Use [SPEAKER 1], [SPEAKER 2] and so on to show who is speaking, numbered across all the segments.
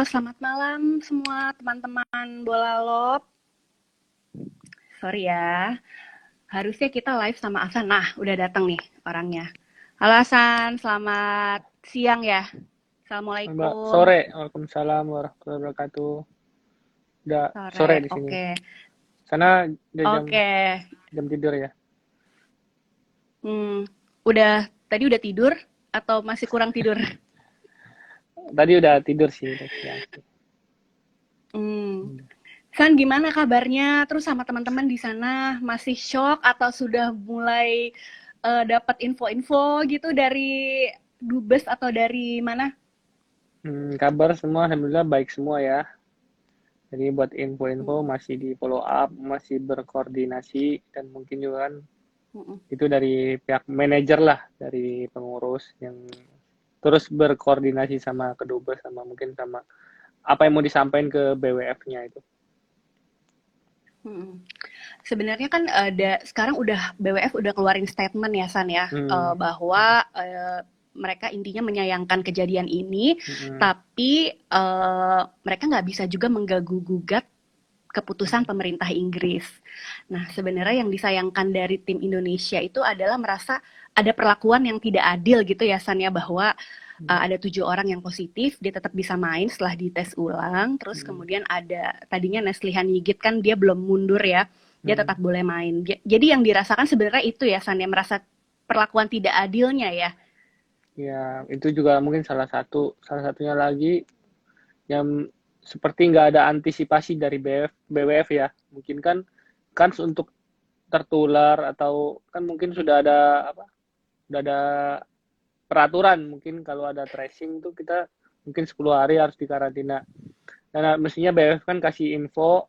[SPEAKER 1] selamat malam semua teman-teman Bolalop. Sorry ya, harusnya kita live sama Hasan. Nah, udah datang nih orangnya. Halo Hasan, selamat siang ya.
[SPEAKER 2] Mbak,
[SPEAKER 1] Assalamualaikum.
[SPEAKER 2] sore. Waalaikumsalam warahmatullahi wabarakatuh. Udah sore
[SPEAKER 1] Sore,
[SPEAKER 2] di sini.
[SPEAKER 1] oke.
[SPEAKER 2] Sana udah jam
[SPEAKER 1] Oke,
[SPEAKER 2] jam tidur ya.
[SPEAKER 1] hmm, tadi udah tidur atau masih kurang tidur?
[SPEAKER 2] Tadi udah tidur sih, udah siang sih.
[SPEAKER 1] Hmm. San, gimana kabarnya? Terus sama teman-teman di sana masih shock atau sudah mulai dapat info-info gitu dari dubes atau dari mana?
[SPEAKER 2] Kabar semua alhamdulillah baik semua ya. Jadi buat info-info
[SPEAKER 1] Mm,
[SPEAKER 2] masih di follow up, masih berkoordinasi dan mungkin juga kan
[SPEAKER 1] mm,
[SPEAKER 2] itu dari pihak manajer lah, dari pengurus yang terus berkoordinasi sama kedubes sama mungkin sama apa yang mau disampaikan ke BWF-nya itu.
[SPEAKER 1] mm. Sebenarnya kan sekarang udah BWF udah keluarin statement ya San ya,
[SPEAKER 2] Hmm,
[SPEAKER 1] bahwa mereka intinya menyayangkan kejadian ini,
[SPEAKER 2] hmm,
[SPEAKER 1] tapi mereka nggak bisa juga mengganggu-gugat keputusan pemerintah Inggris. Nah, sebenarnya yang disayangkan dari tim Indonesia itu adalah merasa ada perlakuan yang tidak adil gitu ya San ya, bahwa ada 7 orang yang positif, dia tetap bisa main setelah dites ulang. Terus
[SPEAKER 2] hmm,
[SPEAKER 1] kemudian ada tadinya Neslihan Yigit kan dia belum mundur ya, dia
[SPEAKER 2] hmm.
[SPEAKER 1] tetap boleh main. Jadi yang dirasakan sebenarnya itu ya San ya, merasa perlakuan tidak adilnya ya.
[SPEAKER 2] Ya, itu juga mungkin salah satunya lagi yang seperti nggak ada antisipasi dari BWF ya. Mungkin kan untuk tertular atau kan mungkin sudah ada apa? Sudah ada peraturan mungkin kalau ada tracing tuh kita mungkin 10 hari harus dikarantina. Dan mestinya BWF kan kasih info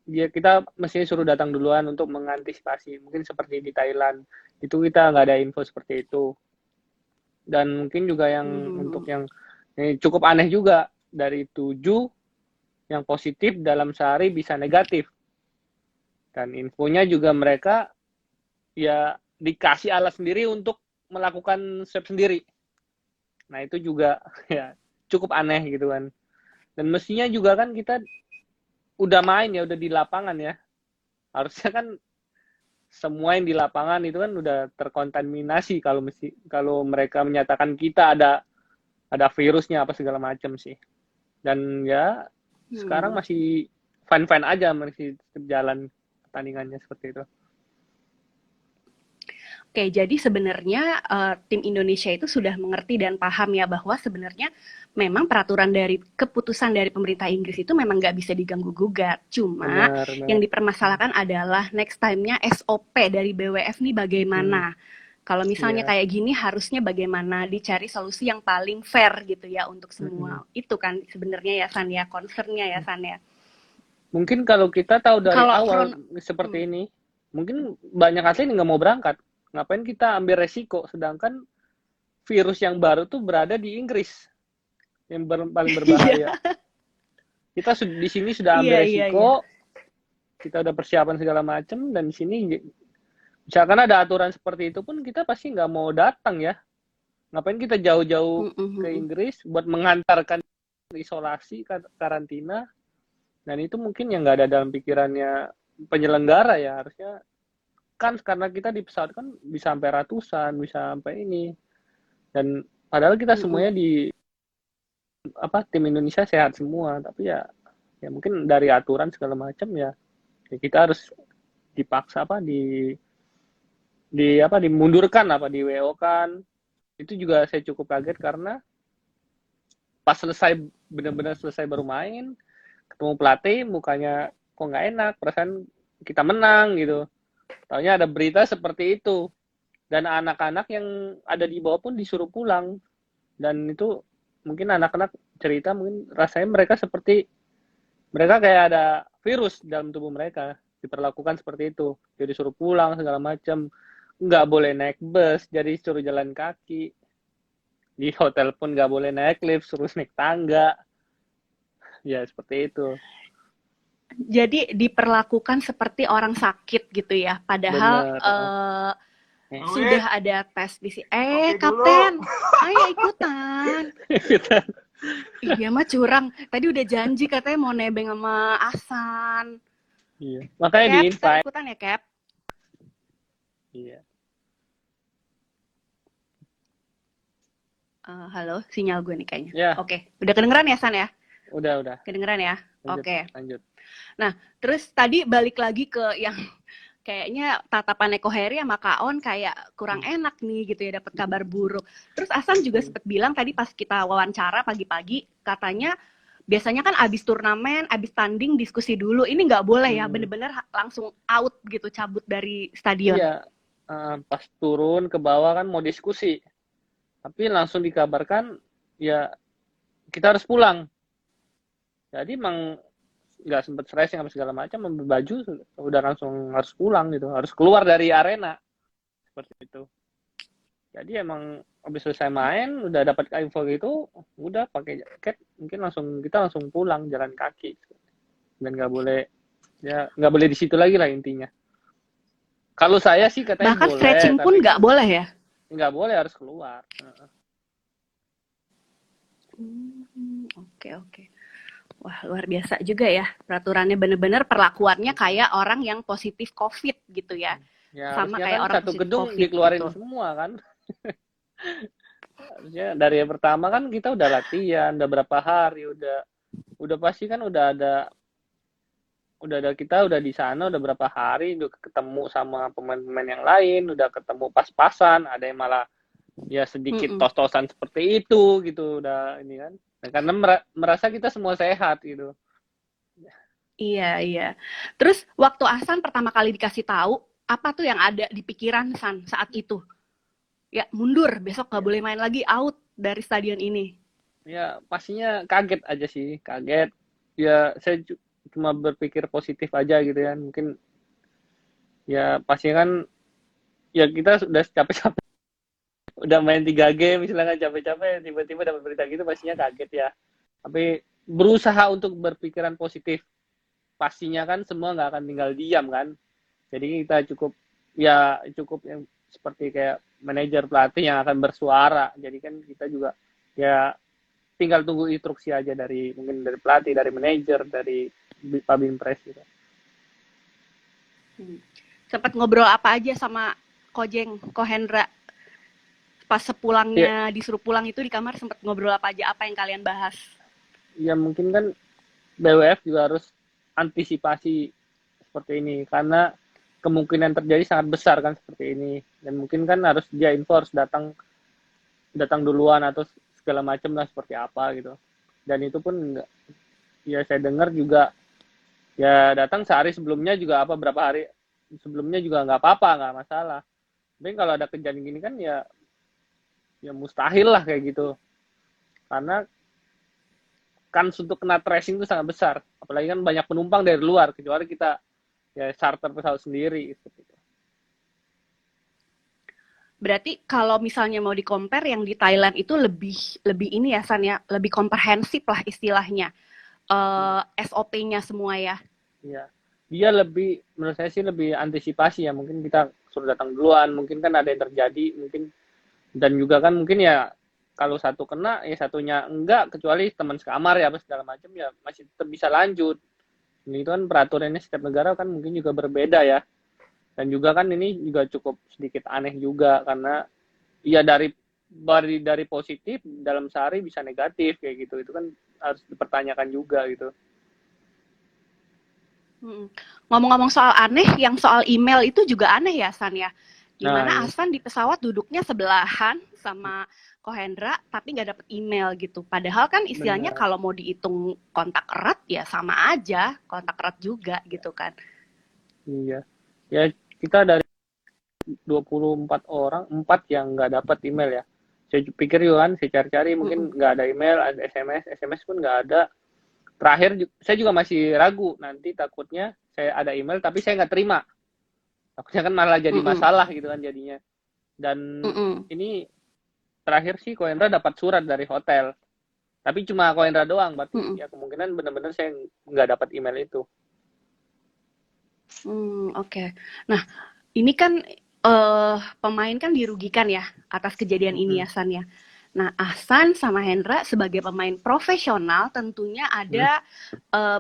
[SPEAKER 2] dia kita mestinya suruh datang duluan untuk mengantisipasi. Mungkin seperti di Thailand itu kita nggak ada info seperti itu. Dan mungkin juga yang untuk
[SPEAKER 1] Hmm.
[SPEAKER 2] yang ini cukup aneh juga dari 7 yang positif dalam sehari bisa negatif. Dan infonya juga mereka ya dikasih alat sendiri untuk melakukan swab sendiri. Nah itu juga ya cukup aneh gitu kan. Dan mestinya juga kan kita udah main ya, udah di lapangan ya. Harusnya kan semua yang di lapangan itu kan udah terkontaminasi kalau mereka menyatakan kita ada virusnya apa segala macam sih. Dan ya sekarang
[SPEAKER 1] Hmm.
[SPEAKER 2] masih fine-fine aja masih jalan pertandingannya seperti itu.
[SPEAKER 1] Oke, jadi sebenarnya tim Indonesia itu sudah mengerti dan paham ya bahwa sebenarnya memang peraturan dari keputusan dari pemerintah Inggris itu memang nggak bisa diganggu gugat. Cuma
[SPEAKER 2] Benar,
[SPEAKER 1] yang
[SPEAKER 2] benar.
[SPEAKER 1] dipermasalahkan adalah next time-nya SOP dari BWF nih
[SPEAKER 2] Hmm,
[SPEAKER 1] bagaimana. Kalau misalnya
[SPEAKER 2] iya.
[SPEAKER 1] kayak gini harusnya bagaimana dicari solusi yang paling fair gitu ya untuk
[SPEAKER 2] Mm-mm.
[SPEAKER 1] semua. Itu kan sebenarnya ya San ya, concern-nya ya San ya.
[SPEAKER 2] Mungkin kalau kita tahu dari
[SPEAKER 1] Kalau
[SPEAKER 2] awal
[SPEAKER 1] front
[SPEAKER 2] seperti
[SPEAKER 1] hmm,
[SPEAKER 2] ini, mungkin banyak atlet nggak mau berangkat. Ngapain kita ambil resiko? Sedangkan virus yang baru tuh berada di Inggris, yang paling
[SPEAKER 1] iya,
[SPEAKER 2] berbahaya. Kita di sini sudah
[SPEAKER 1] iya,
[SPEAKER 2] ambil
[SPEAKER 1] iya, iya.
[SPEAKER 2] resiko, kita udah persiapan segala macam, dan di sini misalkan ada aturan seperti itu pun kita pasti nggak mau datang ya. Ngapain kita jauh-jauh
[SPEAKER 1] Mm, mm,
[SPEAKER 2] ke
[SPEAKER 1] mm, mm.
[SPEAKER 2] Inggris buat mengantarkan isolasi, karantina, dan itu mungkin yang nggak ada dalam pikirannya penyelenggara ya. Harusnya kan karena kita di pesawat kan bisa sampai ratusan, bisa sampai ini. Dan padahal kita
[SPEAKER 1] Mm, mm.
[SPEAKER 2] semuanya di apa tim Indonesia sehat semua, tapi ya mungkin dari aturan segala macam ya kita harus dipaksa apa di apa dimundurkan apa di WO kan. Itu juga saya cukup kaget karena pas selesai benar-benar selesai baru main ketemu pelatih mukanya kok nggak enak perasaan kita menang gitu. Taunya ada berita seperti itu dan anak-anak yang ada di bawah pun disuruh pulang dan itu mungkin anak-anak cerita mungkin rasanya mereka seperti mereka kayak ada virus dalam tubuh mereka diperlakukan seperti itu jadi disuruh pulang segala macam nggak boleh naik bus jadi suruh jalan kaki di hotel pun nggak boleh naik lift suruh naik tangga ya seperti itu
[SPEAKER 1] Jadi diperlakukan seperti orang sakit gitu ya, padahal
[SPEAKER 2] bener
[SPEAKER 1] sudah ada tes di sini.
[SPEAKER 3] Kopi dulu.
[SPEAKER 1] Kapten, ayo ikutan. Ih, dia mah curang. Tadi udah janji katanya mau nebeng sama Asan.
[SPEAKER 2] Iya. Makanya di
[SPEAKER 1] Cap, ntar
[SPEAKER 2] invite.
[SPEAKER 1] ikutan ya, Cap.
[SPEAKER 2] Iya.
[SPEAKER 1] Halo, sinyal gue nih kayaknya.
[SPEAKER 2] Ya,
[SPEAKER 1] Oke, udah kedengeran ya, San ya?
[SPEAKER 2] udah.
[SPEAKER 1] Kedengeran ya?
[SPEAKER 2] Lanjut,
[SPEAKER 1] Oke.
[SPEAKER 2] lanjut.
[SPEAKER 1] Nah, terus tadi balik lagi ke yang kayaknya tatapan Eko Heri sama Kak On kayak kurang
[SPEAKER 2] Hmm.
[SPEAKER 1] enak nih gitu ya, dapat kabar buruk. Terus Asan juga
[SPEAKER 2] Hmm.
[SPEAKER 1] sempat bilang tadi pas kita wawancara pagi-pagi, katanya biasanya kan abis turnamen, abis tanding diskusi dulu. Ini nggak boleh ya,
[SPEAKER 2] Hmm.
[SPEAKER 1] bener-bener langsung out gitu, cabut dari stadion.
[SPEAKER 2] Iya, pas turun ke bawah kan mau diskusi, tapi langsung dikabarkan ya kita harus pulang. Jadi emang nggak sempet stressing apa segala macam, ambil baju udah langsung harus pulang gitu, harus keluar dari arena seperti itu. Jadi emang habis selesai main udah dapat info gitu, udah pakai jaket, mungkin kita langsung pulang jalan kaki dan nggak boleh, ya nggak boleh di situ lagi lah intinya. Kalau saya sih katanya
[SPEAKER 1] Bahkan
[SPEAKER 2] boleh,
[SPEAKER 1] stretching pun
[SPEAKER 2] tapi
[SPEAKER 1] nggak
[SPEAKER 2] kan
[SPEAKER 1] boleh ya.
[SPEAKER 2] nggak boleh, harus keluar.
[SPEAKER 1] Oke, oke. Wah, luar biasa juga ya. Peraturannya bener-bener perlakuannya kayak orang yang positif COVID gitu ya.
[SPEAKER 2] Ya
[SPEAKER 1] Sama
[SPEAKER 2] harusnya
[SPEAKER 1] kayak
[SPEAKER 2] kan
[SPEAKER 1] orang
[SPEAKER 2] satu
[SPEAKER 1] positif
[SPEAKER 2] gedung
[SPEAKER 1] COVID
[SPEAKER 2] dikeluarin
[SPEAKER 1] gitu.
[SPEAKER 2] semua kan. Harusnya dari yang pertama kan kita udah latihan, udah berapa hari, udah pasti kan udah kita udah di sana udah berapa hari, udah ketemu sama pemain-pemain yang lain, udah ketemu pas-pasan, ada yang malah ya sedikit
[SPEAKER 1] Mm-mm.
[SPEAKER 2] tos-tosan seperti itu gitu, udah ini kan. Nah, karena merasa kita semua sehat gitu.
[SPEAKER 1] Iya, iya. Terus waktu Asan pertama kali dikasih tahu, apa tuh yang ada di pikiran San saat itu? Ya, mundur, besok nggak
[SPEAKER 2] Ya,
[SPEAKER 1] boleh main lagi, out dari stadion ini.
[SPEAKER 2] ya pastinya kaget aja sih, kaget. Ya saya cuma berpikir positif aja gitu ya. Mungkin ya pasti kan ya kita sudah capek-capek udah main 3 game misalnya capek-capek tiba-tiba dapat berita gitu pastinya kaget ya, tapi berusaha untuk berpikiran positif, pastinya kan semua nggak akan tinggal diam kan, jadi kita cukup yang seperti kayak manajer pelatih yang akan bersuara, jadi kan kita juga ya tinggal tunggu instruksi aja dari mungkin dari pelatih, dari manajer, dari Pak Binpres gitu.
[SPEAKER 1] Hmm. Sempat ngobrol apa aja sama Kojeng, Kohendra pas
[SPEAKER 2] Ya,
[SPEAKER 1] sepulangnya disuruh pulang itu di kamar sempat ngobrol apa aja, apa yang kalian bahas?
[SPEAKER 2] ya mungkin kan BWF juga harus antisipasi seperti ini karena kemungkinan terjadi sangat besar kan seperti ini, dan mungkin kan harus dia info harus datang datang duluan atau segala macam lah seperti apa gitu, dan itu pun enggak, ya saya dengar juga ya datang sehari sebelumnya juga apa berapa hari sebelumnya juga nggak apa-apa, nggak masalah, tapi kalau ada kejadian gini kan ya mustahil lah kayak gitu, karena kans untuk kena tracing itu sangat besar, apalagi kan banyak penumpang dari luar kecuali kita ya charter pesawat sendiri seperti itu.
[SPEAKER 1] Berarti kalau misalnya mau di-compare yang di Thailand itu lebih lebih ini ya San ya, lebih komprehensif lah istilahnya. SOP-nya semua ya.
[SPEAKER 2] Iya. Dia lebih, menurut saya sih lebih antisipasi ya. Mungkin kita suruh datang duluan, mungkin kan ada yang terjadi, mungkin dan juga kan mungkin ya kalau satu kena ya satunya enggak, kecuali teman sekamar ya apa segala macam ya masih tetap bisa lanjut. Ini itu kan peraturannya setiap negara kan mungkin juga berbeda ya. Dan juga kan ini juga cukup sedikit aneh juga karena ya dari positif dalam sehari bisa negatif kayak gitu. Itu kan harus dipertanyakan juga gitu.
[SPEAKER 1] Hmm. Ngomong-ngomong soal aneh, yang soal email itu juga aneh ya San ya.
[SPEAKER 2] Nah,
[SPEAKER 1] Dimana
[SPEAKER 2] iya.
[SPEAKER 1] Asan di pesawat duduknya sebelahan sama Kohendra, tapi nggak dapet email gitu. Padahal kan istilahnya
[SPEAKER 2] Benar.
[SPEAKER 1] kalau mau dihitung kontak erat ya sama aja, kontak erat juga gitu kan.
[SPEAKER 2] Iya. Ya kita dari 24 orang, 4 yang nggak dapat email ya. Saya pikir juga kan, saya cari-cari mungkin
[SPEAKER 1] Mm-mm.
[SPEAKER 2] nggak ada email, ada SMS pun nggak ada. Terakhir saya juga masih ragu, nanti takutnya saya ada email tapi saya nggak terima. Takutnya kan malah jadi
[SPEAKER 1] Mm-mm.
[SPEAKER 2] masalah gitu kan jadinya. Dan
[SPEAKER 1] Mm-mm.
[SPEAKER 2] ini terakhir sih Koendra dapat surat dari hotel. Tapi cuma Koendra doang, berarti
[SPEAKER 1] Mm-mm.
[SPEAKER 2] ya kemungkinan benar-benar saya nggak dapat email itu.
[SPEAKER 1] Oke. Nah, ini kan pemain kan dirugikan ya atas kejadian ini
[SPEAKER 2] Mm-mm.
[SPEAKER 1] ya San ya. Nah, Ahsan sama Hendra sebagai pemain profesional tentunya
[SPEAKER 2] Hmm,
[SPEAKER 1] ada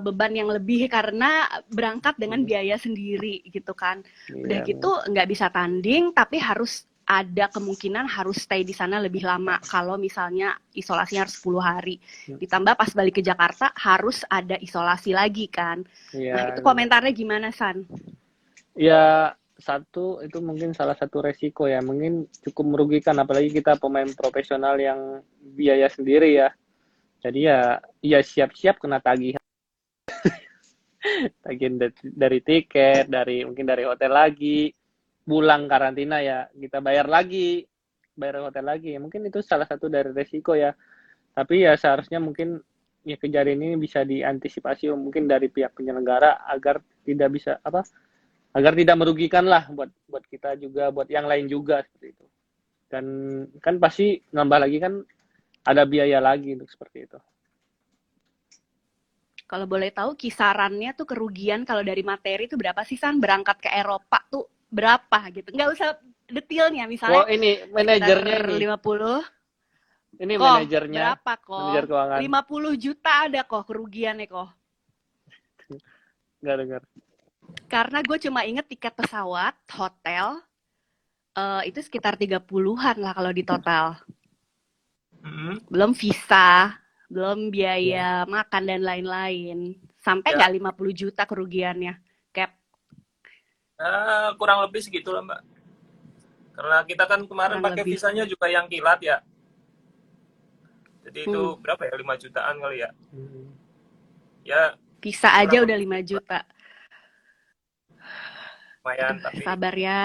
[SPEAKER 1] beban yang lebih karena berangkat dengan
[SPEAKER 2] hmm,
[SPEAKER 1] biaya sendiri gitu kan. Udah
[SPEAKER 2] iya,
[SPEAKER 1] gitu nggak bisa tanding, tapi harus ada kemungkinan harus stay di sana lebih lama kalau misalnya isolasinya harus 10 hari. Ditambah pas balik ke Jakarta harus ada isolasi lagi kan.
[SPEAKER 2] iya,
[SPEAKER 1] Nah, itu
[SPEAKER 2] benar.
[SPEAKER 1] komentarnya gimana, San?
[SPEAKER 2] Ya, satu itu mungkin salah satu resiko ya, mungkin cukup merugikan apalagi kita pemain profesional yang biaya sendiri ya. Jadi ya, ya siap-siap kena tagihan, tagihan dari tiket, dari mungkin dari hotel lagi, pulang karantina ya kita bayar hotel lagi. Ya, mungkin itu salah satu dari resiko ya. Tapi ya seharusnya mungkin ya kejadian ini bisa diantisipasi mungkin dari pihak penyelenggara agar tidak bisa apa agar tidak merugikan lah buat kita juga buat yang lain juga seperti itu. Dan kan pasti nambah lagi kan ada biaya lagi untuk seperti itu.
[SPEAKER 1] Kalau boleh tahu kisarannya tuh kerugian kalau dari materi itu berapa sih, San? Berangkat ke Eropa tuh berapa gitu? Nggak usah detailnya,
[SPEAKER 2] Oh
[SPEAKER 1] misalnya
[SPEAKER 2] ini
[SPEAKER 1] sekitar
[SPEAKER 2] manajernya ini,
[SPEAKER 1] 50.
[SPEAKER 2] ini
[SPEAKER 1] Kok
[SPEAKER 2] manajernya,
[SPEAKER 1] berapa
[SPEAKER 2] manajer
[SPEAKER 1] kok?
[SPEAKER 2] keuangan
[SPEAKER 1] 50 juta ada kok kerugiannya kok.
[SPEAKER 2] nggak dengar.
[SPEAKER 1] Karena gue cuma inget tiket pesawat, hotel, itu sekitar 30-an lah kalau di total.
[SPEAKER 3] Mm-mm.
[SPEAKER 1] Belum visa, belum
[SPEAKER 2] Ya,
[SPEAKER 1] biaya makan dan lain-lain. Sampai
[SPEAKER 3] Ya,
[SPEAKER 1] nggak 50 juta kerugiannya? Cap.
[SPEAKER 3] kurang lebih segitu lah Mbak. Karena kita kan kemarin
[SPEAKER 1] Kurang
[SPEAKER 3] pakai
[SPEAKER 1] lebih.
[SPEAKER 3] visanya juga yang kilat ya. Jadi itu
[SPEAKER 1] Hmm.
[SPEAKER 3] berapa ya? 5 jutaan kali ya.
[SPEAKER 2] hmm,
[SPEAKER 3] Ya
[SPEAKER 1] Visa aja
[SPEAKER 3] kurang
[SPEAKER 1] udah
[SPEAKER 3] lebih
[SPEAKER 1] 5
[SPEAKER 3] segitu lah.
[SPEAKER 1] juta.
[SPEAKER 3] Lumayan,
[SPEAKER 1] Aduh,
[SPEAKER 3] tapi
[SPEAKER 1] sabar ya.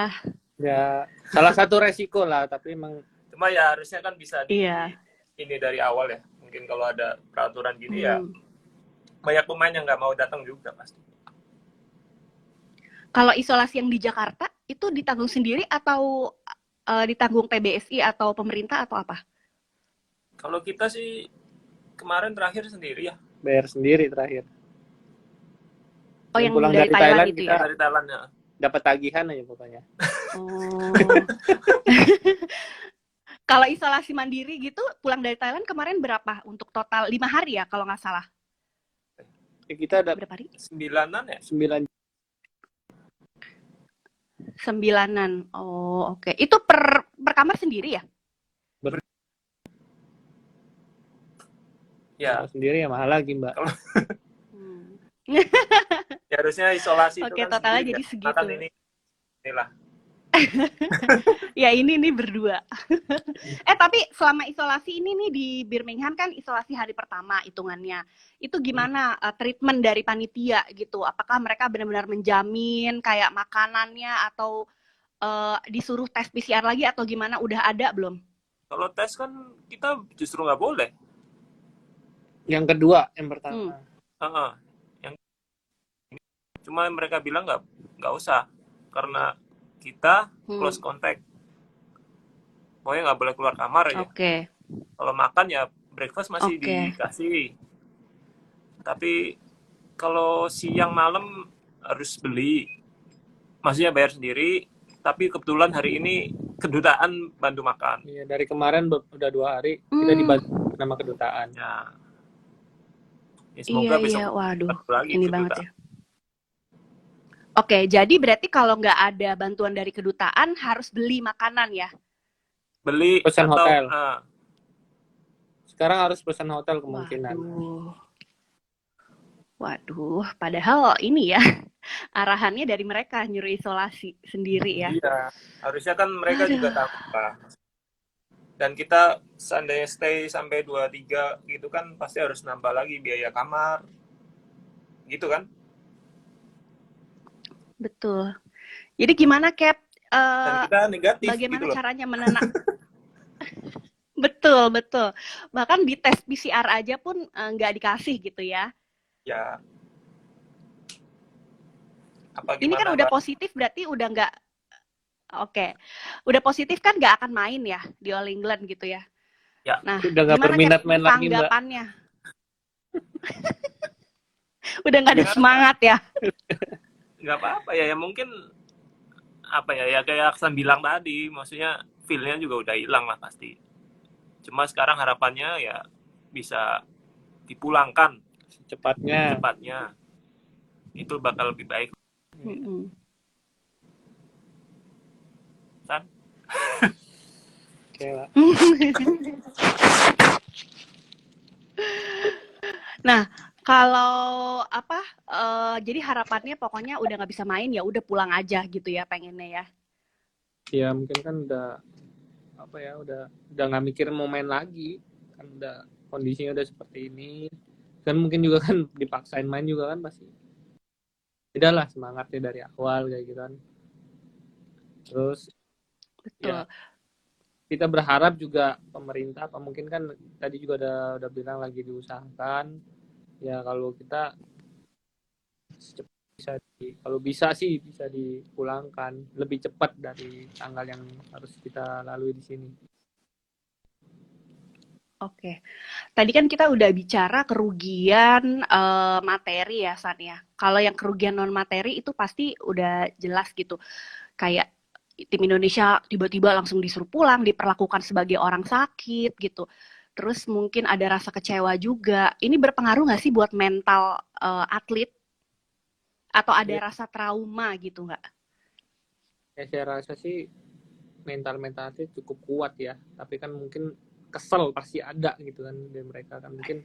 [SPEAKER 2] ya salah satu resiko lah tapi emang
[SPEAKER 3] cuma ya harusnya kan bisa
[SPEAKER 1] Iya.
[SPEAKER 3] ini dari awal ya. Mungkin kalau ada peraturan gini ya
[SPEAKER 1] Hmm.
[SPEAKER 3] banyak pemain yang nggak mau datang juga pasti.
[SPEAKER 1] Kalau isolasi yang di Jakarta itu ditanggung sendiri atau ditanggung PBSI atau pemerintah atau apa?
[SPEAKER 3] Kalau kita sih kemarin terakhir sendiri ya.
[SPEAKER 2] bayar sendiri terakhir.
[SPEAKER 1] Oh,
[SPEAKER 2] Dan
[SPEAKER 1] yang
[SPEAKER 2] pulang
[SPEAKER 1] dari
[SPEAKER 2] dari
[SPEAKER 1] Thailand
[SPEAKER 2] Thailand
[SPEAKER 1] itu
[SPEAKER 2] kita
[SPEAKER 1] ya?
[SPEAKER 3] Dari Thailand ya.
[SPEAKER 2] dapat tagihan aja pokoknya.
[SPEAKER 1] Oh. Kalau isolasi mandiri gitu pulang dari Thailand kemarin berapa untuk total 5 hari ya kalau nggak salah?
[SPEAKER 2] Kita ada
[SPEAKER 1] Berapa hari?
[SPEAKER 3] 9-an ya.
[SPEAKER 2] 9
[SPEAKER 1] 9-an. Oh, oke. Itu per kamar sendiri ya?
[SPEAKER 3] Ya,
[SPEAKER 2] sendiri ya mahal lagi Mbak.
[SPEAKER 1] Hmm.
[SPEAKER 3] ya harusnya isolasi itu
[SPEAKER 1] Oke,
[SPEAKER 3] kan
[SPEAKER 1] totalnya
[SPEAKER 3] sendiri ya.
[SPEAKER 1] jadi
[SPEAKER 3] Makan
[SPEAKER 1] segitu.
[SPEAKER 3] inilah.
[SPEAKER 1] Ya ini berdua. Tapi selama isolasi ini nih di Birmingham kan isolasi hari pertama hitungannya. Itu gimana treatment dari panitia gitu? Apakah mereka benar-benar menjamin kayak makanannya atau disuruh tes PCR lagi atau gimana? Udah ada belum?
[SPEAKER 3] Kalau tes kan kita justru nggak boleh.
[SPEAKER 2] Yang kedua, yang pertama.
[SPEAKER 3] Uh-uh. Yang cuma mereka bilang nggak usah karena kita close contact. Pokoknya nggak boleh keluar kamar aja.
[SPEAKER 1] Oke.
[SPEAKER 3] Kalau makan ya breakfast masih
[SPEAKER 1] Oke.
[SPEAKER 3] dikasih. Tapi kalau siang malam harus beli. Maksudnya bayar sendiri. Tapi kebetulan hari ini kedutaan bantu makan.
[SPEAKER 2] Iya, dari kemarin udah 2 hari kita dibantu sama kedutaan.
[SPEAKER 3] Ya. Ya, semoga besok
[SPEAKER 1] Iya, waduh,
[SPEAKER 3] lagi
[SPEAKER 1] ini
[SPEAKER 3] kedutaan.
[SPEAKER 1] banget ya. Oke, jadi berarti kalau nggak ada bantuan dari kedutaan harus beli makanan ya?
[SPEAKER 3] Beli
[SPEAKER 2] Pesan
[SPEAKER 3] atau
[SPEAKER 2] hotel. Sekarang harus pesan hotel kemungkinan.
[SPEAKER 1] Waduh, padahal ini ya arahannya dari mereka nyuruh isolasi sendiri ya.
[SPEAKER 3] Iya, harusnya kan mereka juga tahu lah. Dan kita seandainya stay sampai 2-3 gitu kan pasti harus nambah lagi biaya kamar. Gitu kan?
[SPEAKER 1] Betul. Jadi gimana Cap?
[SPEAKER 3] Dan kita negatif
[SPEAKER 1] bagaimana
[SPEAKER 3] gitu loh.
[SPEAKER 1] caranya Betul. Bahkan di tes PCR aja pun nggak dikasih gitu ya.
[SPEAKER 3] Ya. Apa
[SPEAKER 1] Ini kan udah positif berarti udah nggak. Oke. Udah positif kan nggak akan main ya di All England gitu ya.
[SPEAKER 3] Ya.
[SPEAKER 1] Nah,
[SPEAKER 2] udah nggak berminat main lagi Mbak.
[SPEAKER 1] Tanggapannya. Udah nggak ada semangat ya.
[SPEAKER 3] Nggak apa-apa ya mungkin apa ya kayak Aksan bilang tadi, maksudnya feel-nya juga udah hilang lah pasti. Cuma sekarang harapannya ya bisa dipulangkan
[SPEAKER 2] Cepatnya.
[SPEAKER 3] cepatnya. Itu bakal lebih baik.
[SPEAKER 1] Mm-mm.
[SPEAKER 3] San?
[SPEAKER 2] Oke lah.
[SPEAKER 1] Nah, kalau apa? Jadi harapannya pokoknya udah nggak bisa main ya udah pulang aja gitu ya pengennya ya.
[SPEAKER 2] Ya mungkin kan udah apa ya, udah nggak mikir mau main lagi, kan udah kondisinya udah seperti ini, kan mungkin juga kan dipaksain main juga kan pasti beda lah semangatnya dari awal kayak gitu kan. Terus
[SPEAKER 1] Betul.
[SPEAKER 2] ya kita berharap juga pemerintah apa mungkin kan tadi juga udah bilang lagi diusahakan ya, kalau kita bisa kalau bisa sih bisa dipulangkan lebih cepat dari tanggal yang harus kita lalui di sini.
[SPEAKER 1] Oke. Tadi kan kita udah bicara kerugian materi ya, San ya. Kalau yang kerugian non materi itu pasti udah jelas gitu. Kayak tim Indonesia tiba-tiba langsung disuruh pulang, diperlakukan sebagai orang sakit gitu. Terus mungkin ada rasa kecewa juga. Ini berpengaruh nggak sih buat mental atlet? Atau ada
[SPEAKER 2] Ya,
[SPEAKER 1] rasa trauma gitu nggak?
[SPEAKER 2] saya rasa sih mental itu cukup kuat ya, tapi kan mungkin kesel pasti ada gitu kan dari mereka kan, mungkin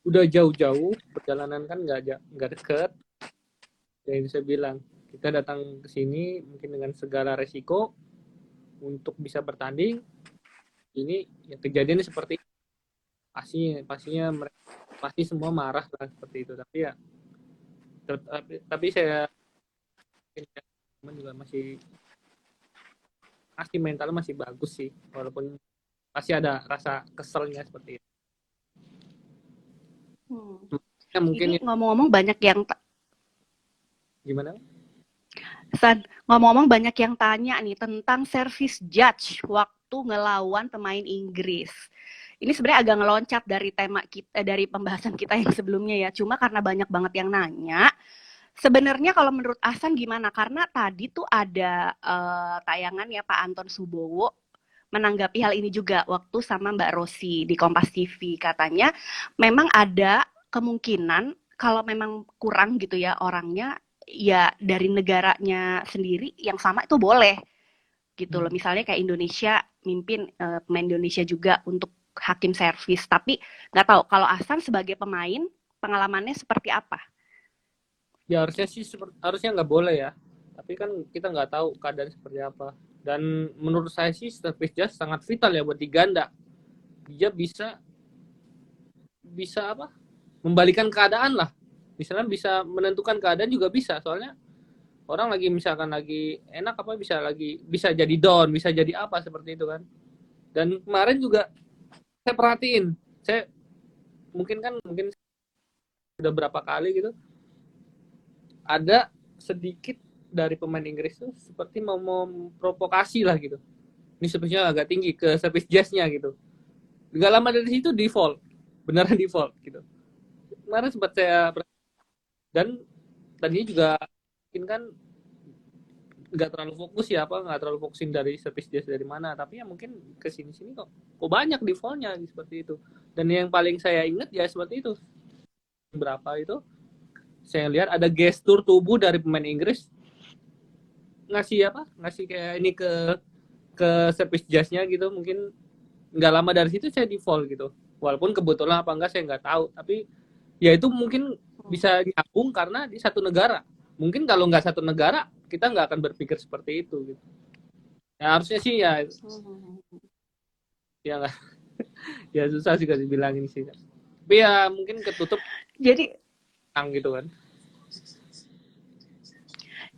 [SPEAKER 2] udah jauh-jauh perjalanan kan nggak deket, yang bisa bilang kita datang ke sini mungkin dengan segala resiko untuk bisa bertanding, ini ya kejadiannya seperti itu. Pastinya mereka pasti semua marah lah seperti itu, tapi ya tapi saya teman juga masih mentalnya masih bagus sih, walaupun pasti ada rasa keselnya seperti itu. Ya, mungkin
[SPEAKER 1] Ini
[SPEAKER 2] ya,
[SPEAKER 1] ngomong-ngomong banyak yang
[SPEAKER 2] gimana?
[SPEAKER 1] San, ngomong-ngomong banyak yang tanya nih tentang service judge waktu ngelawan pemain Inggris. Ini sebenarnya agak ngeloncat dari tema kita, dari pembahasan kita yang sebelumnya ya. Cuma karena banyak banget yang nanya, sebenarnya kalau menurut Asan gimana? Karena tadi tuh ada tayangan ya Pak Anton Subowo menanggapi hal ini juga waktu sama Mbak Rosi di Kompas TV. Katanya memang ada kemungkinan kalau memang kurang gitu ya orangnya, ya dari negaranya sendiri yang sama itu boleh gitu loh. Misalnya kayak Indonesia mimpin pemain Indonesia juga untuk hakim servis. Tapi nggak tahu kalau Asan sebagai pemain pengalamannya seperti apa?
[SPEAKER 2] Ya harusnya sih harusnya nggak boleh ya, tapi kan kita nggak tahu keadaan seperti apa. Dan menurut saya sih service judge sangat vital ya buat di ganda. Dia bisa apa? Membalikan keadaan lah. Misalnya bisa menentukan keadaan juga bisa. Soalnya orang lagi misalkan lagi enak apa bisa jadi down, bisa jadi apa seperti itu kan. Dan kemarin juga saya perhatiin, saya mungkin sudah berapa kali gitu ada sedikit dari pemain Inggris tuh seperti mau memprovokasi lah gitu. Ini sebenarnya agak tinggi ke service jazz-nya gitu. Gak lama dari situ default, beneran default gitu. Kemarin sempat saya dan tadinya juga mungkin kan nggak terlalu fokus ya apa nggak terlalu fokusin dari service jazz dari mana, tapi ya mungkin ke sini kok banyak defaultnya seperti itu. Dan yang paling saya ingat ya seperti itu, berapa itu saya lihat ada gestur tubuh dari pemain Inggris ngasih kayak ini ke service jazz-nya gitu. Mungkin nggak lama dari situ saya default gitu, walaupun kebetulan apa enggak saya nggak tahu, tapi ya itu mungkin bisa nyambung karena di satu negara. Mungkin kalau nggak satu negara kita nggak akan berpikir seperti itu gitu. Ya harusnya sih ya nggak ya susah sih kasih bilangin sih, tapi ya mungkin ketutup
[SPEAKER 1] Jadi
[SPEAKER 2] gitu kan.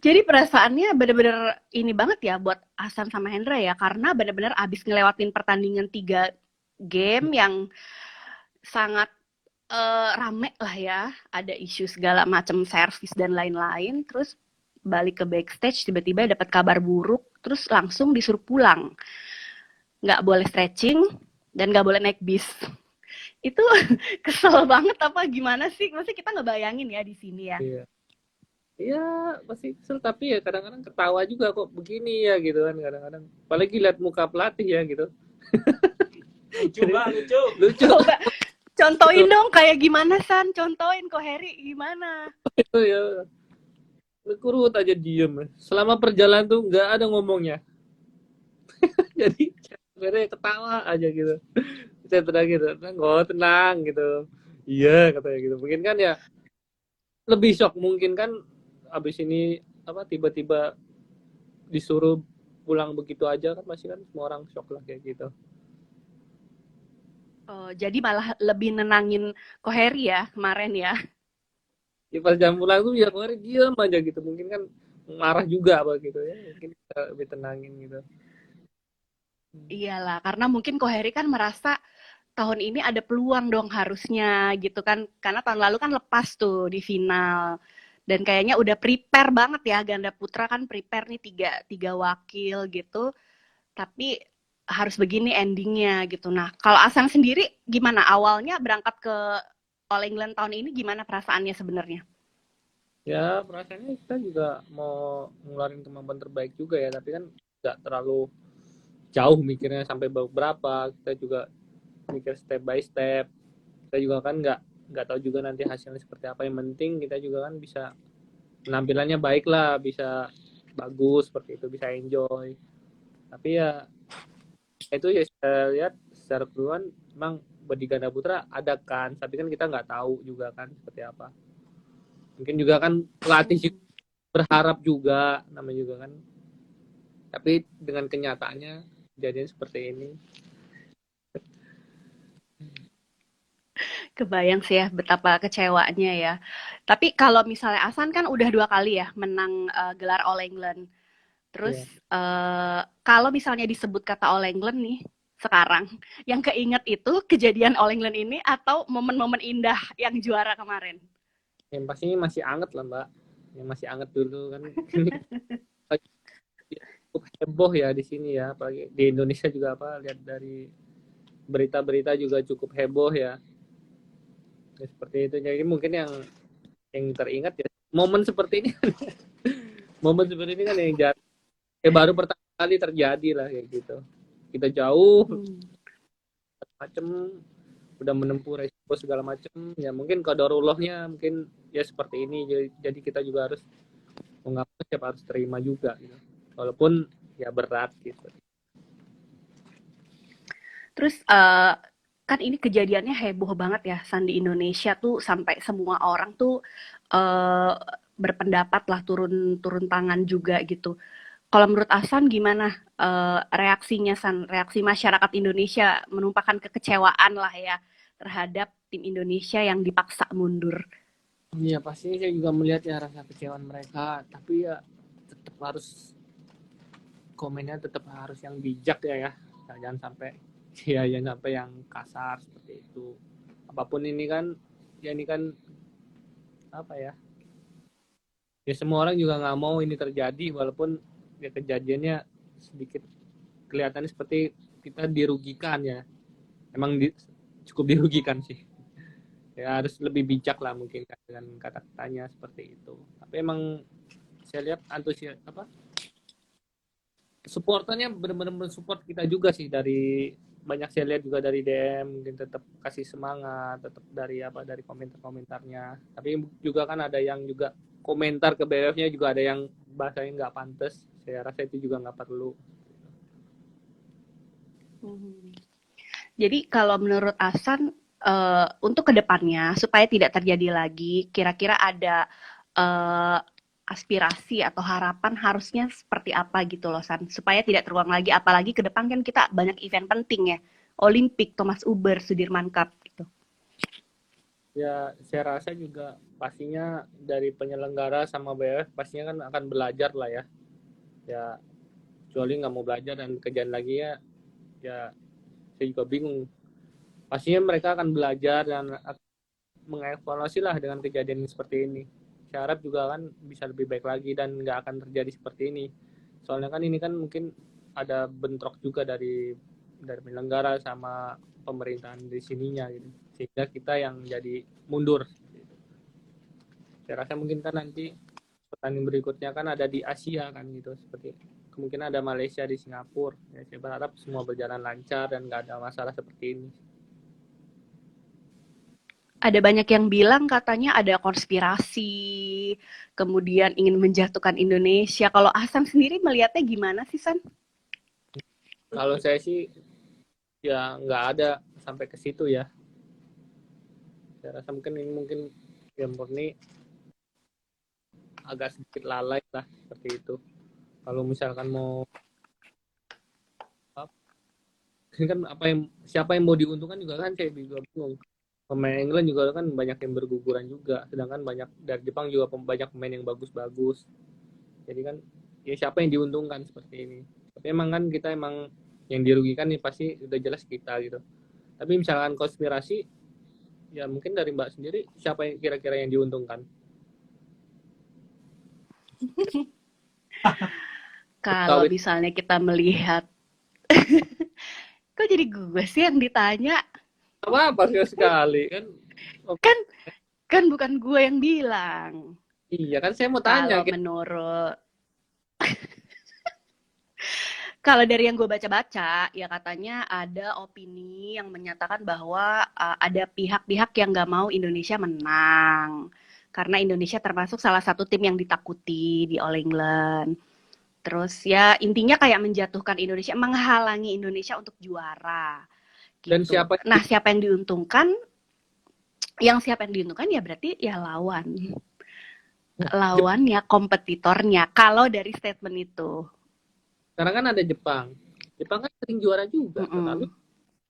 [SPEAKER 1] Jadi perasaannya bener-bener ini banget ya buat Hasan sama Hendra ya, karena bener-bener abis ngelewatin pertandingan 3 game yang sangat rame lah ya, ada isu segala macam servis dan lain-lain, terus balik ke backstage tiba-tiba dapat kabar buruk, terus langsung disuruh pulang, nggak boleh stretching dan nggak boleh naik bis. Itu kesel banget apa gimana sih? Maksudnya kita nggak bayangin ya di sini ya.
[SPEAKER 2] Iya. Iya pasti kesel, tapi ya kadang-kadang ketawa juga kok begini ya gitu kan, kadang-kadang apalagi lihat muka pelatih ya gitu.
[SPEAKER 3] Lucu, Mbak, lucu.
[SPEAKER 2] Lucu.
[SPEAKER 1] Coba contohin dong kayak gimana San, contohin kok Heri gimana?
[SPEAKER 2] Itu ya. Kurut aja diem. Selama perjalanan tuh nggak ada ngomongnya. Jadi sebenarnya ketawa aja gitu. Saya tenang gitu, tenang gitu. Iya katanya gitu. Mungkin kan ya lebih shock mungkin kan abis ini apa tiba-tiba disuruh pulang begitu aja kan masih kan semua orang shock lah kayak gitu.
[SPEAKER 1] Oh, jadi malah lebih nenangin kok Heri ya kemarin ya.
[SPEAKER 2] Ya pas jam pulang tuh ya kemarin diam aja gitu. Mungkin kan marah juga apa gitu ya. Mungkin kita lebih tenangin gitu.
[SPEAKER 1] Iyalah, karena mungkin kok Heri kan merasa tahun ini ada peluang dong harusnya gitu kan. Karena tahun lalu kan lepas tuh di final. Dan kayaknya udah prepare banget ya ganda putra kan prepare nih tiga wakil gitu. Tapi harus begini endingnya gitu. Nah, kalau Asan sendiri gimana? Awalnya berangkat ke All England tahun ini gimana perasaannya sebenarnya?
[SPEAKER 2] Ya perasaannya kita juga mau ngeluarin kemampuan terbaik juga ya. Tapi kan nggak terlalu jauh mikirnya sampai berapa. Kita juga mikir step by step. Kita juga kan nggak tahu juga nanti hasilnya seperti apa. Yang penting kita juga kan bisa penampilannya baik lah, bisa bagus seperti itu, bisa enjoy. Tapi ya itu ya saya lihat secara keseluruhan memang di ganda putra ada kan, tapi kan kita nggak tahu juga kan seperti apa. Mungkin juga kan pelatih berharap juga, namanya juga kan. Tapi dengan kenyataannya jadinya seperti ini.
[SPEAKER 1] Kebayang sih ya betapa kecewanya ya. Tapi kalau misalnya Asan kan udah 2 kali ya menang gelar All England. Terus
[SPEAKER 2] Ya.
[SPEAKER 1] kalau misalnya disebut kata All England nih sekarang, yang keinget itu kejadian All England ini atau momen-momen indah yang juara kemarin?
[SPEAKER 2] Yang pastinya masih anget lah Mbak. Yang masih anget dulu kan. Cukup heboh ya di sini ya, apalagi di Indonesia juga apa lihat dari berita-berita juga cukup heboh ya. Ya, seperti itu. Jadi mungkin yang teringat ya momen seperti ini. Momen seperti ini kan yang baru pertama kali terjadi lah kayak gitu. Kita jauh macam udah menempuh resiko segala macam ya mungkin qadarullahnya mungkin ya seperti ini jadi kita juga harus mengapa siapa harus terima juga gitu. Walaupun ya berat gitu.
[SPEAKER 1] Terus kan ini kejadiannya heboh banget ya San di Indonesia tuh sampai semua orang tuh uh, berpendapat lah turun tangan juga gitu. Kalau menurut Asan gimana reaksinya San, reaksi masyarakat Indonesia menumpahkan kekecewaan lah ya terhadap tim Indonesia yang dipaksa mundur.
[SPEAKER 2] Iya pasti saya juga melihat ya rasa kecewaan mereka tapi ya tetap harus komennya tetap harus yang bijak ya jangan sampai ya jangan sampai yang kasar seperti itu apapun ini kan ya ini kan apa ya semua orang juga nggak mau ini terjadi walaupun ya kejadiannya sedikit kelihatannya seperti kita dirugikan ya emang cukup dirugikan sih ya harus lebih bijak lah mungkin dengan kata-katanya seperti itu tapi emang saya lihat antusias apa supporternya benar-benar mensupport kita juga sih dari banyak saya lihat juga dari DM mungkin tetap kasih semangat tetap dari komentar-komentarnya tapi juga kan ada yang juga komentar ke BWF-nya juga ada yang bahasanya nggak pantas saya rasa itu juga nggak perlu.
[SPEAKER 1] Jadi kalau menurut Asan untuk kedepannya supaya tidak terjadi lagi kira-kira ada aspirasi atau harapan harusnya seperti apa gitu loh San supaya tidak terulang lagi apalagi ke depan kan kita banyak event penting ya Olimpik, Thomas Uber, Sudirman Cup gitu.
[SPEAKER 2] Ya saya rasa juga pastinya dari penyelenggara sama BWF pastinya kan akan belajar lah ya kecuali nggak mau belajar dan kejadian lagi ya saya juga bingung pastinya mereka akan belajar dan mengevaluasi lah dengan kejadian seperti ini. Saya harap juga kan bisa lebih baik lagi dan nggak akan terjadi seperti ini. Soalnya kan ini kan mungkin ada bentrok juga dari penyelenggara sama pemerintahan di sininya gitu. Sehingga kita yang jadi mundur. Saya rasa mungkin kan nanti pertandingan berikutnya kan ada di Asia kan gitu seperti kemungkinan ada Malaysia di Singapura. Ya, saya berharap semua berjalan lancar dan nggak ada masalah seperti ini.
[SPEAKER 1] Ada banyak yang bilang katanya ada konspirasi, kemudian ingin menjatuhkan Indonesia. Kalau Ahsan sendiri melihatnya gimana sih, San?
[SPEAKER 2] Kalau saya sih ya nggak ada sampai ke situ ya. Saya rasa mungkin ini ya murni agak sedikit lalai lah seperti itu. Kalau misalkan mau ini kan siapa yang mau diuntungkan juga kan saya juga bingung. Pemain England juga kan banyak yang berguguran juga, sedangkan banyak dari Jepang juga banyak pemain yang bagus-bagus. Jadi kan ya siapa yang diuntungkan seperti ini. Tapi emang kan kita emang yang dirugikan nih pasti udah jelas kita gitu. Tapi misalkan konspirasi ya mungkin dari Mbak sendiri siapa yang kira-kira yang diuntungkan?
[SPEAKER 1] Kalau misalnya kita melihat kok jadi gue sih yang ditanya?
[SPEAKER 2] Apa sekali kan
[SPEAKER 1] Kan bukan gue yang bilang.
[SPEAKER 2] iya kan saya mau tanya
[SPEAKER 1] Kalau menurut kalau dari yang gue baca-baca, ya katanya ada opini yang menyatakan bahwa ada pihak-pihak yang nggak mau Indonesia menang. Karena Indonesia termasuk salah satu tim yang ditakuti di All England. Terus ya intinya kayak menjatuhkan Indonesia, menghalangi Indonesia untuk juara. Gitu.
[SPEAKER 2] dan siapa
[SPEAKER 1] siapa yang diuntungkan? Siapa yang diuntungkan ya berarti ya lawan. Lawannya, kompetitornya. Kalau dari statement itu.
[SPEAKER 2] sekarang kan ada Jepang kan sering juara juga, tetapi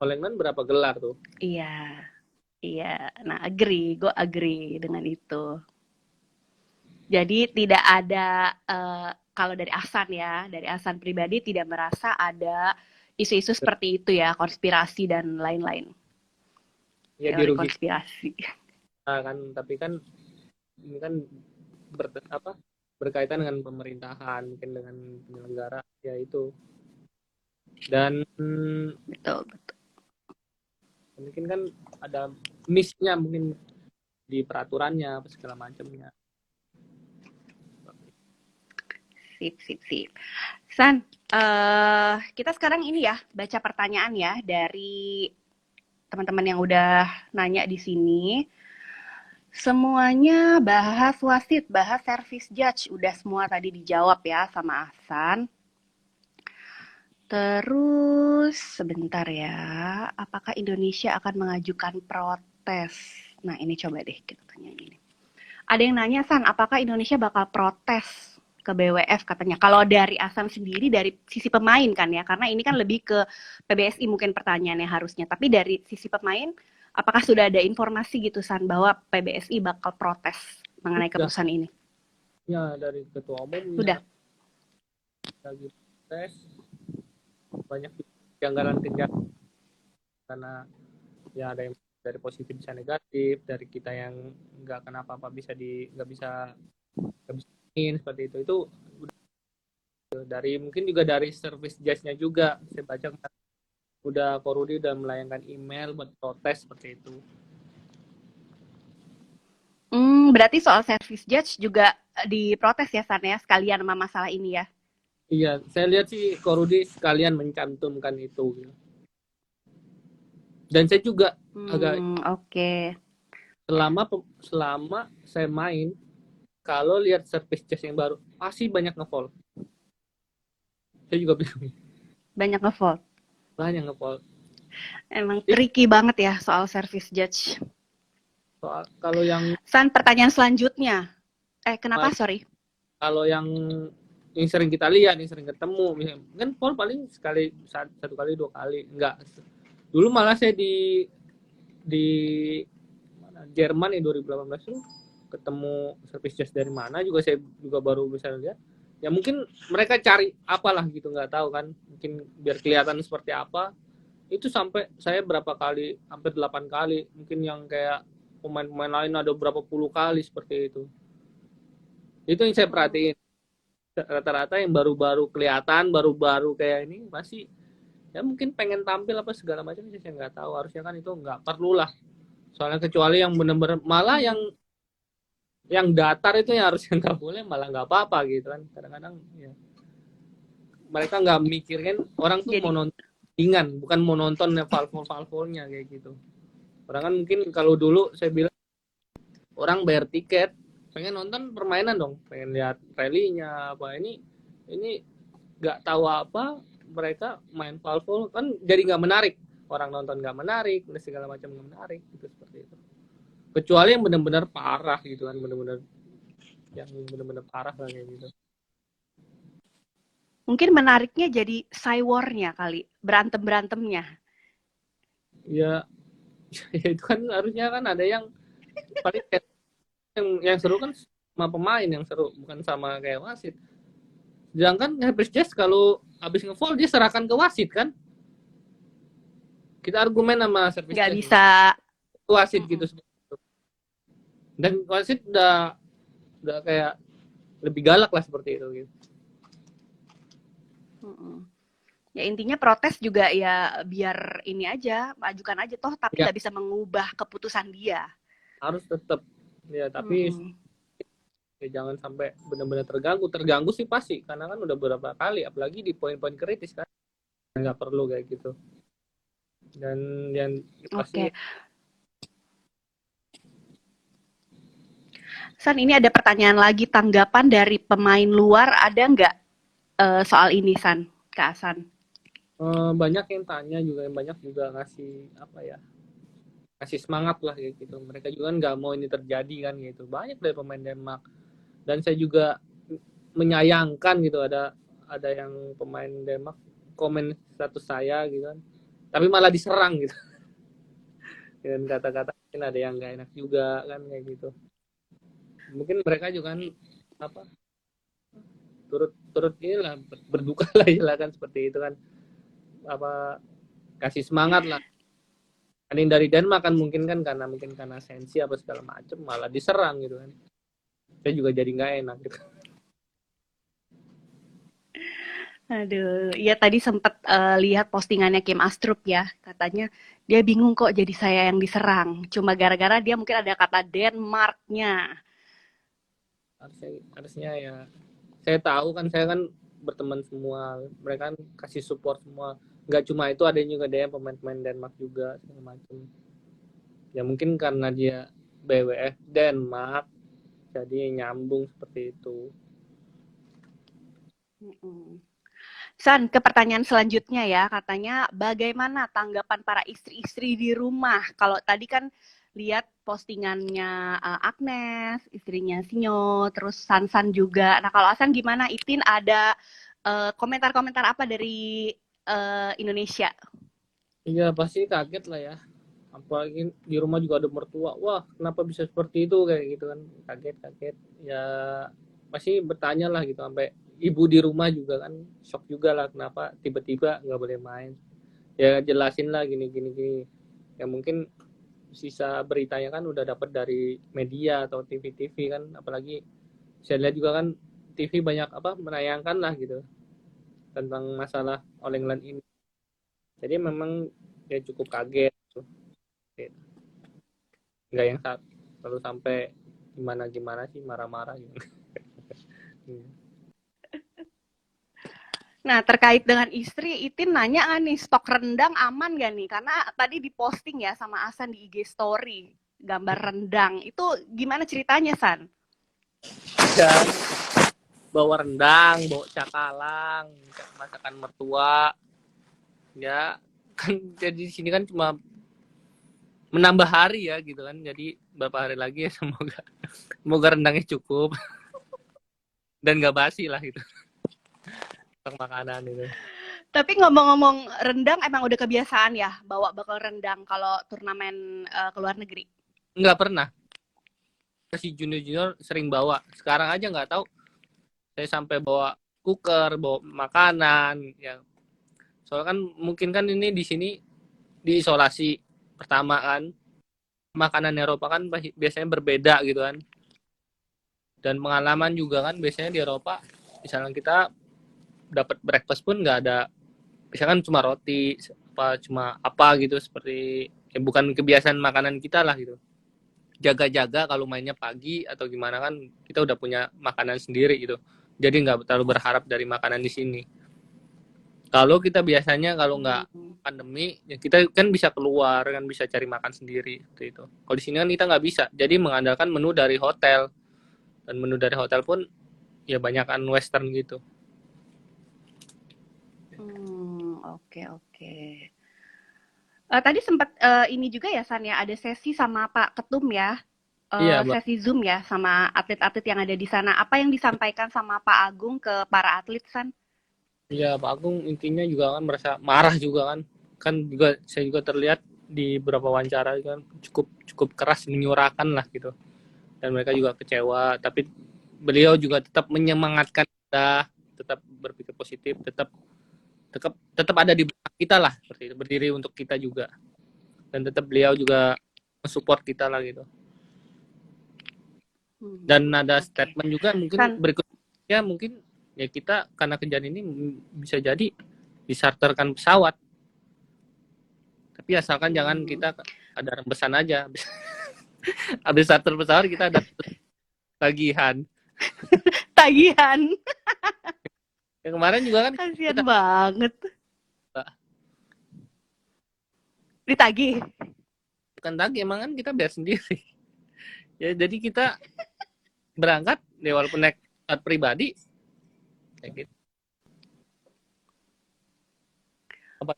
[SPEAKER 2] All England berapa gelar tuh?
[SPEAKER 1] Iya. Nah, gue agree dengan itu. Jadi tidak ada kalau dari Ahsan pribadi tidak merasa ada isu-isu seperti itu ya, konspirasi dan lain-lain.
[SPEAKER 2] Ya
[SPEAKER 1] teori
[SPEAKER 2] dirugikan.
[SPEAKER 1] Konspirasi.
[SPEAKER 2] Nah, kan tapi kan ini kan berkaitan dengan pemerintahan, mungkin dengan penyelenggara ya itu. Dan
[SPEAKER 1] Betul.
[SPEAKER 2] mungkin kan ada miss-nya mungkin di peraturannya apa segala macamnya.
[SPEAKER 1] Sip. San, kita sekarang ini ya baca pertanyaan ya dari teman-teman yang udah nanya di sini. Semuanya bahas wasit, bahas service judge, udah semua tadi dijawab ya sama Ahsan. Terus sebentar ya, apakah Indonesia akan mengajukan protes? Nah ini coba deh kita tanya gini. Ada yang nanya, San, apakah Indonesia bakal protes ke BWF katanya? Kalau dari Ahsan sendiri, dari sisi pemain kan ya, karena ini kan lebih ke PBSI mungkin pertanyaannya harusnya. Tapi dari sisi pemain, apakah sudah ada informasi gitu, San, bahwa PBSI bakal protes mengenai keputusan ini?
[SPEAKER 2] Ya, dari ketua umum.
[SPEAKER 1] Sudah.
[SPEAKER 2] Lagi protes. Banyak kejanggalan karena ya ada yang dari positif bisa negatif, dari kita yang nggak kenapa-apa nggak bisa seperti itu dari mungkin juga dari service judge-nya juga saya baca udah Korudi udah melayangkan email buat protes seperti itu.
[SPEAKER 1] Berarti soal service judge juga diprotes ya, San ya, sekalian sama masalah ini ya?
[SPEAKER 2] Iya, saya lihat sih Korudi sekalian mencantumkan itu. Dan saya juga agak
[SPEAKER 1] Oke.
[SPEAKER 2] Selama saya main, kalau lihat service judge yang baru pasti banyak nge-foul. Saya juga bingung.
[SPEAKER 1] Banyak nge-foul. Emang tricky banget ya soal service judge.
[SPEAKER 2] Soal kalau yang
[SPEAKER 1] San, pertanyaan selanjutnya. Kenapa? Sorry.
[SPEAKER 2] Kalau yang sering kita lihat, yang sering ketemu, kan foul paling satu kali 2 kali, enggak. Dulu malah saya di mana Jerman 2018 tuh ketemu service judge dari mana juga saya juga baru bisa lihat. Ya mungkin mereka cari apalah gitu, nggak tahu kan. Mungkin biar kelihatan seperti apa. Itu sampai saya berapa kali, hampir 8 kali. Mungkin yang kayak pemain-pemain lain ada berapa puluh kali seperti itu. Itu yang saya perhatiin. Rata-rata yang baru-baru kelihatan, baru-baru kayak ini masih ya mungkin pengen tampil apa segala macam, saya nggak tahu. Harusnya kan itu nggak perlu lah. Soalnya kecuali yang benar-benar malah yang datar itu yang harusnya nggak boleh, malah nggak apa-apa gitu kan. Kadang-kadang ya mereka nggak mikirin orang tuh
[SPEAKER 1] Jadi
[SPEAKER 2] mau nonton ringan, bukan mau nonton valve-valve-nya kayak gitu. Orang kan mungkin kalau dulu saya bilang orang bayar tiket pengen nonton permainan dong, pengen lihat rally-nya apa. Ini nggak tahu apa, mereka main valve kan jadi nggak menarik, orang nonton nggak menarik, segala macam nggak menarik gitu, seperti itu. Kecuali yang benar-benar parah gitu kan, benar-benar yang benar-benar parah lah kayak gitu.
[SPEAKER 1] mungkin menariknya jadi Cywar-nya kali, berantem-berantemnya.
[SPEAKER 2] Ya, ya itu kan harusnya kan ada yang paling yang seru kan sama pemain yang seru, bukan sama kayak wasit. Sedangkan Hafiz Jazz kalau habis nge-foul dia serahkan ke wasit kan. Kita argumen sama service
[SPEAKER 1] Nggak
[SPEAKER 2] Jazz
[SPEAKER 1] bisa.
[SPEAKER 2] wasit gitu. Dan wasit udah kayak lebih galak lah seperti itu gitu.
[SPEAKER 1] Ya intinya protes juga ya biar ini aja, ajukan aja toh, tapi
[SPEAKER 2] Ya,
[SPEAKER 1] nggak bisa mengubah keputusan dia.
[SPEAKER 2] harus tetap ya, tapi ya jangan sampai benar-benar terganggu sih pasti, karena kan udah beberapa kali, apalagi di poin-poin kritis kan nggak perlu kayak gitu. Dan yang pasti
[SPEAKER 1] San, ini ada pertanyaan lagi, tanggapan dari pemain luar ada nggak soal ini, San, Kak Hasan?
[SPEAKER 2] banyak yang tanya juga, yang banyak juga ngasih apa ya, kasih semangat lah kayak gitu. Mereka juga nggak mau ini terjadi kan gitu. Banyak dari pemain Denmark, dan saya juga menyayangkan gitu, ada yang pemain Denmark komen status saya gitu kan, tapi malah diserang gitu dengan kata-kata, mungkin ada yang nggak enak juga kan kayak gitu. Mungkin mereka juga kan apa, turut inilah berduka lah ya kan, seperti itu kan, apa, kasih semangat lah. Ada yang dari Denmark kan mungkin karena sensi apa segala macam malah diserang gitu kan. Saya juga jadi nggak enak gitu.
[SPEAKER 1] Aduh, iya tadi sempat lihat postingannya Kim Astrup ya, katanya dia bingung kok jadi saya yang diserang, cuma gara-gara dia mungkin ada kata Denmark-nya.
[SPEAKER 2] Harusnya ya, saya tahu kan, saya kan berteman semua, mereka kan kasih support semua, nggak cuma itu, ada juga dia pemain-pemain Denmark juga segala macam ya, mungkin karena dia BWF Denmark jadi nyambung seperti itu.
[SPEAKER 1] San, ke pertanyaan selanjutnya ya, katanya bagaimana tanggapan para istri-istri di rumah? Kalau tadi kan lihat postingannya Agnes, istrinya Sinyo, terus San juga. Nah kalau Asan gimana? Itin ada komentar-komentar apa dari Indonesia?
[SPEAKER 2] Iya pasti kaget lah ya, apalagi di rumah juga ada mertua, wah kenapa bisa seperti itu kayak gitu kan, kaget ya, pasti bertanya lah gitu, sampai ibu di rumah juga kan shock juga lah, kenapa tiba-tiba nggak boleh main. Ya jelasin lah gini ya, mungkin sisa beritanya kan udah dapat dari media atau TV kan, apalagi saya lihat juga kan TV banyak apa menayangkan lah gitu tentang masalah All England ini. Jadi memang ya cukup kaget tuh. Nggak yang selalu sampai gimana sih, marah-marah gitu.
[SPEAKER 1] Nah, terkait dengan istri, Itin nanya nggak nih, stok rendang aman nggak nih? Karena tadi diposting ya sama Asan di IG Story, gambar rendang. Itu gimana ceritanya, San?
[SPEAKER 2] Ya, bawa rendang, bawa cakalang, masakan mertua. Ya, kan jadi di sini kan cuma menambah hari ya gitu kan. Jadi beberapa hari lagi ya, semoga rendangnya cukup dan nggak basi lah gitu. Untuk makanan itu.
[SPEAKER 1] Tapi ngomong-ngomong rendang, emang udah kebiasaan ya bawa bakal rendang kalau turnamen ke luar negeri?
[SPEAKER 2] Nggak pernah. Si junior sering bawa. Sekarang aja nggak tahu. Saya sampai bawa cooker, bawa makanan. Ya. Soalnya kan mungkin kan ini di sini diisolasi pertama kan. Makanan Eropa kan biasanya berbeda gitu kan. Dan pengalaman juga kan biasanya di Eropa, misalnya kita dapat breakfast pun nggak ada, misalkan cuma roti, cuma apa gitu, seperti ya bukan kebiasaan makanan kita lah gitu. Jaga-jaga kalau mainnya pagi atau gimana kan kita udah punya makanan sendiri gitu. Jadi nggak terlalu berharap dari makanan di sini. Kalau kita biasanya kalau nggak
[SPEAKER 1] Hmm.
[SPEAKER 2] pandemi, ya kita kan bisa keluar, kan bisa cari makan sendiri seperti itu. Kalau di sini kan kita nggak bisa, jadi mengandalkan menu dari hotel, dan menu dari hotel pun ya banyakan western gitu.
[SPEAKER 1] Oke, oke. Tadi sempat ini juga ya San ya, ada sesi sama Pak Ketum ya,
[SPEAKER 2] Iya, Mbak.
[SPEAKER 1] sesi Zoom ya sama atlet-atlet yang ada di sana. Apa yang disampaikan sama Pak Agung ke para atlet San?
[SPEAKER 2] Iya, Pak Agung intinya juga kan merasa marah juga kan. Kan juga saya juga terlihat di beberapa wawancara kan cukup cukup keras menyuarakan lah gitu. Dan mereka juga kecewa, tapi beliau juga tetap menyemangatkan kita, tetap berpikir positif, tetap tetap tetap ada di belakang kita lah seperti itu, berdiri untuk kita juga. Dan tetap beliau juga mensupport kita lah gitu. Dan ada
[SPEAKER 1] Oke.
[SPEAKER 2] statement juga mungkin
[SPEAKER 1] San,
[SPEAKER 2] berikutnya mungkin ya kita karena kejadian ini bisa jadi diserterkan pesawat, tapi asalkan jangan kita ada rembesan aja. Habis charter pesawat kita ada tagihan.
[SPEAKER 1] tagihan.
[SPEAKER 2] Yang kemarin juga kan
[SPEAKER 1] Kasian
[SPEAKER 2] kita
[SPEAKER 1] banget. Ditagih.
[SPEAKER 2] bukan tagih, emang kan kita bayar sendiri. Ya jadi kita berangkat ya walaupun naik pesawat pribadi kayak gitu.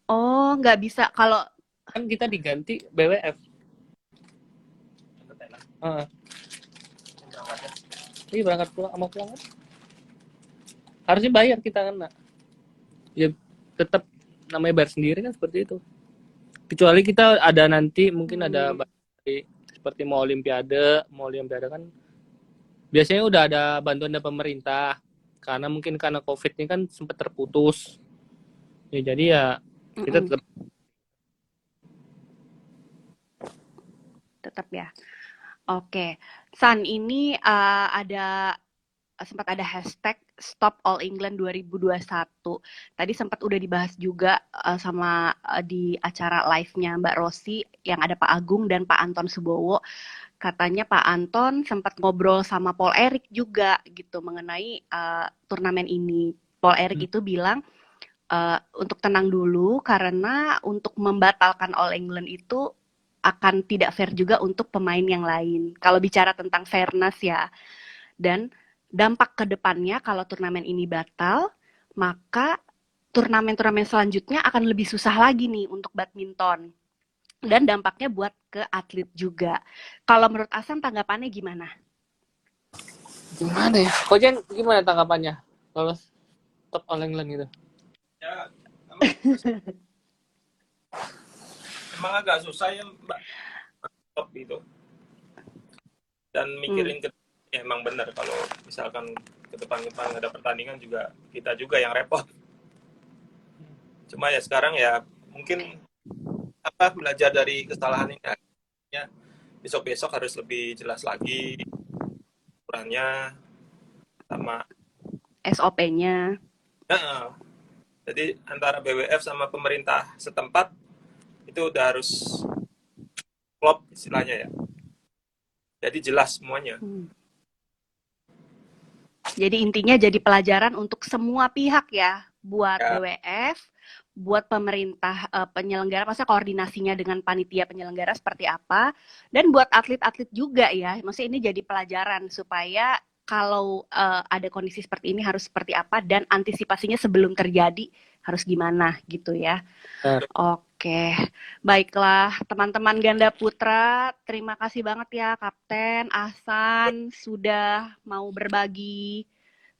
[SPEAKER 1] Oh, nggak bisa kalau
[SPEAKER 2] Kan kita diganti BWF. Iya berangkat pulang sama pulang kan. Harusnya bayar kita kan, nak. Ya tetap namanya bayar sendiri kan seperti itu. Kecuali kita ada nanti mungkin ada seperti mau olimpiade kan biasanya udah ada bantuan dari pemerintah karena mungkin karena COVID ini kan sempat terputus. Ya jadi ya kita
[SPEAKER 1] tetap ya. Oke, San, ini sempat ada hashtag Stop All England 2021. Tadi sempat udah dibahas juga sama di acara live-nya Mbak Rosi yang ada Pak Agung dan Pak Anton Subowo. Katanya Pak Anton sempat ngobrol sama Paul Eric juga gitu mengenai turnamen ini. Paul Eric itu bilang untuk tenang dulu karena untuk membatalkan All England itu akan tidak fair juga untuk pemain yang lain. Kalau bicara tentang fairness ya. Dan dampak ke depannya kalau turnamen ini batal, maka turnamen-turnamen selanjutnya akan lebih susah lagi nih untuk badminton. Dan dampaknya buat ke atlet juga. Kalau menurut Asan tanggapannya gimana?
[SPEAKER 2] Gimana ya? Kojen gimana tanggapannya kalau stop All England gitu?
[SPEAKER 3] Ya, emang agak susah ya Mbak stop itu. Dan mikirin ya emang benar kalau misalkan ke depan ada pertandingan juga kita juga yang repot. Cuma ya sekarang ya mungkin belajar dari kesalahan ini ya besok-besok harus lebih jelas lagi ukurannya sama
[SPEAKER 1] SOP-nya.
[SPEAKER 3] Jadi antara BWF sama pemerintah setempat itu udah harus klop istilahnya ya. Jadi jelas semuanya.
[SPEAKER 1] Jadi intinya jadi pelajaran untuk semua pihak ya, buat BWF, buat pemerintah penyelenggara, maksudnya koordinasinya dengan panitia penyelenggara seperti apa, dan buat atlet-atlet juga ya. Maksudnya ini jadi pelajaran supaya kalau ada kondisi seperti ini harus seperti apa dan antisipasinya sebelum terjadi harus gimana gitu ya. Oke, baiklah teman-teman ganda putra, terima kasih banget ya Kapten Ahsan sudah mau berbagi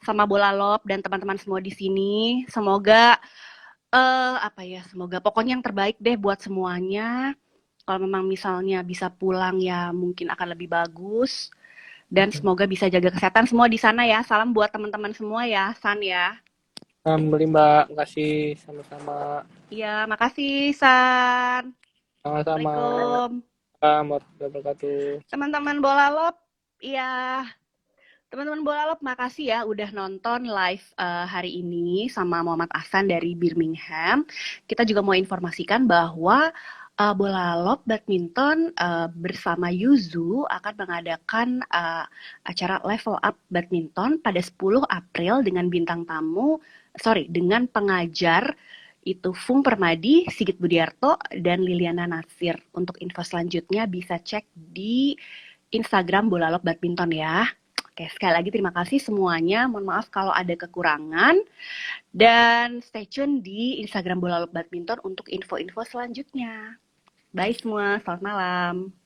[SPEAKER 1] sama Bola Lop dan teman-teman semua di sini. Semoga semoga pokoknya yang terbaik deh buat semuanya. Kalau memang misalnya bisa pulang ya mungkin akan lebih bagus. Dan semoga bisa jaga kesehatan semua di sana ya. Salam buat teman-teman semua ya, San ya.
[SPEAKER 2] Alhamdulillah Mbak, makasih sama-sama.
[SPEAKER 1] Iya, makasih San.
[SPEAKER 2] Sama-sama.
[SPEAKER 1] Assalamualaikum.
[SPEAKER 2] Warahmatullahi wabarakatuh.
[SPEAKER 1] Teman-teman Bola Lop, iya. Teman-teman Bola Lop, makasih ya udah nonton live hari ini sama Muhammad Ahsan dari Birmingham. Kita juga mau informasikan bahwa Bola Lop Badminton bersama Yuzu akan mengadakan acara Level Up Badminton pada 10 April dengan dengan pengajar Itu Fung Permadi, Sigit Budiarto, dan Liliana Nasir. Untuk info selanjutnya bisa cek di Instagram Bolalop Badminton ya. Oke, sekali lagi terima kasih semuanya. Mohon maaf kalau ada kekurangan. Dan stay tune di Instagram Bolalop Badminton untuk info-info selanjutnya. Bye semua, selamat malam.